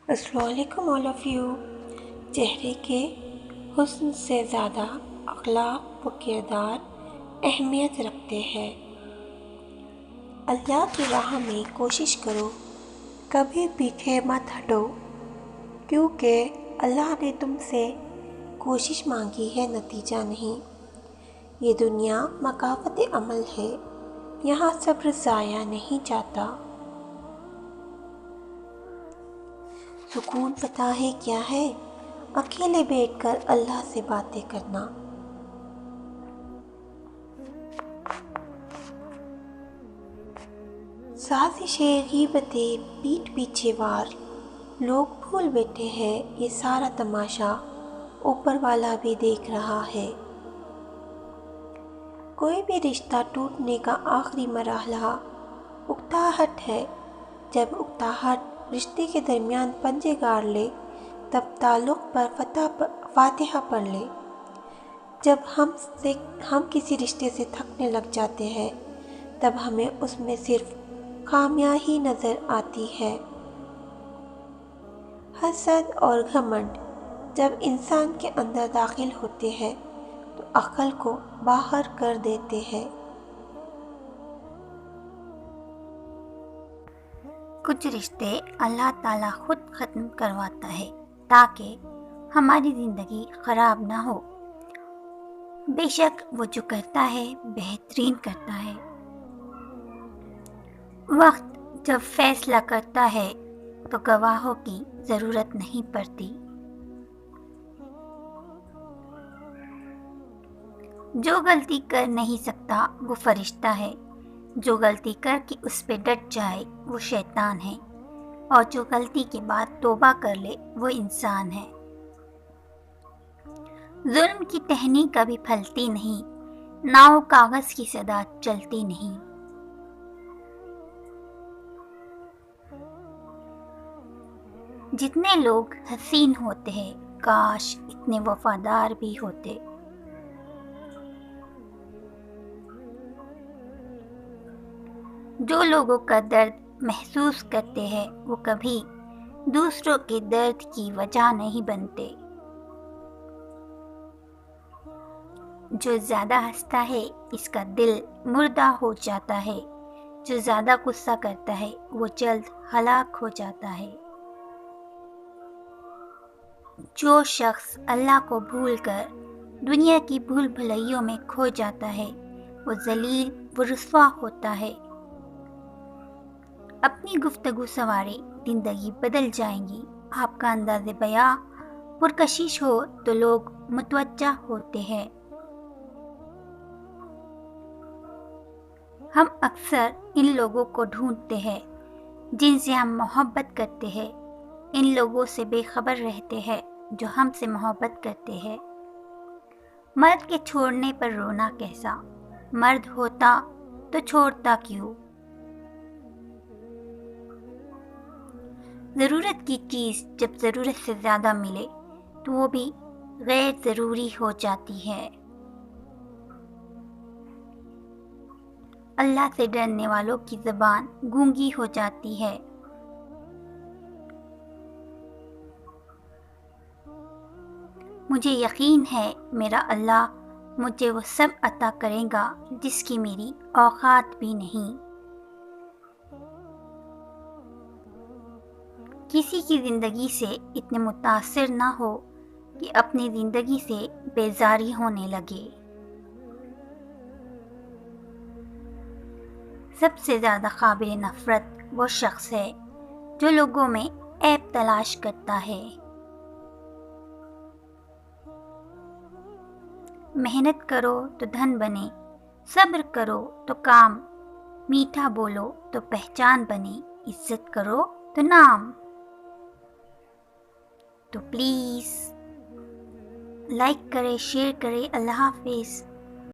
السلام علیکم all of you. چہرے کے حسن سے زیادہ اخلاق و کردار اہمیت رکھتے ہیں۔ اللہ کی راہ میں کوشش کرو، کبھی پیچھے مت ہٹو، کیونکہ اللہ نے تم سے کوشش مانگی ہے، نتیجہ نہیں۔ یہ دنیا مکافات عمل ہے، یہاں صبر ضائع نہیں جاتا۔ سکون پتہ ہے کیا ہے؟ اکیلے بیٹھ کر اللہ سے باتیں کرنا۔ سازشیں غیبتیں پیٹھ پیچھے وار، لوگ بھول بیٹھے ہیں یہ سارا تماشا اوپر والا بھی دیکھ رہا ہے۔ کوئی بھی رشتہ ٹوٹنے کا آخری مرحلہ اکتاہٹ ہے۔ جب اکتاہٹ رشتے کے درمیان پنجے گاڑ لے تب تعلق پر فاتحہ پڑھ لے۔ جب ہم کسی رشتے سے تھکنے لگ جاتے ہیں تب ہمیں اس میں صرف خامیاں ہی نظر آتی ہے۔ حسد اور گھمنڈ جب انسان کے اندر داخل ہوتے ہیں تو عقل کو باہر کر دیتے ہیں۔ کچھ رشتے اللہ تعالیٰ خود ختم کرواتا ہے تاکہ ہماری زندگی خراب نہ ہو۔ بے شک وہ جو کرتا ہے بہترین کرتا ہے۔ وقت جب فیصلہ کرتا ہے تو گواہوں کی ضرورت نہیں پڑتی۔ جو غلطی کر نہیں سکتا وہ فرشتہ ہے، جو غلطی کر کے اس پہ ڈٹ جائے وہ شیطان ہے، اور جو غلطی کے بعد توبہ کر لے وہ انسان ہے۔ ظلم کی ٹہنی کبھی پھلتی نہیں، ناؤ کاغذ کی صدا چلتی نہیں۔ جتنے لوگ حسین ہوتے ہیں کاش اتنے وفادار بھی ہوتے۔ جو لوگوں کا درد محسوس کرتے ہیں وہ کبھی دوسروں کے درد کی وجہ نہیں بنتے۔ جو زیادہ ہنستا ہے اس کا دل مردہ ہو جاتا ہے، جو زیادہ غصہ کرتا ہے وہ جلد ہلاک ہو جاتا ہے۔ جو شخص اللہ کو بھول کر دنیا کی بھول بھلائیوں میں کھو جاتا ہے وہ ذلیل و رسوا ہوتا ہے۔ اپنی گفتگو سنوارے، زندگی بدل جائیں گی۔ آپ کا انداز بیاں پرکشش ہو تو لوگ متوجہ ہوتے ہیں۔ ہم اکثر ان لوگوں کو ڈھونڈتے ہیں جن سے ہم محبت کرتے ہیں، ان لوگوں سے بے خبر رہتے ہیں جو ہم سے محبت کرتے ہیں۔ مرد کے چھوڑنے پر رونا کیسا؟ مرد ہوتا تو چھوڑتا کیوں؟ ضرورت کی چیز جب ضرورت سے زیادہ ملے تو وہ بھی غیر ضروری ہو جاتی ہے۔ اللہ سے ڈرنے والوں کی زبان گونگی ہو جاتی ہے۔ مجھے یقین ہے میرا اللہ مجھے وہ سب عطا کرے گا جس کی میری اوقات بھی نہیں۔ کسی کی زندگی سے اتنے متاثر نہ ہو کہ اپنی زندگی سے بیزاری ہونے لگے۔ سب سے زیادہ قابل نفرت وہ شخص ہے جو لوگوں میں عیب تلاش کرتا ہے۔ محنت کرو تو دھن بنے، صبر کرو تو کام، میٹھا بولو تو پہچان بنے، عزت کرو تو نام۔ تو پلیز لائک کرے، شیئر کرے۔ اللہ حافظ۔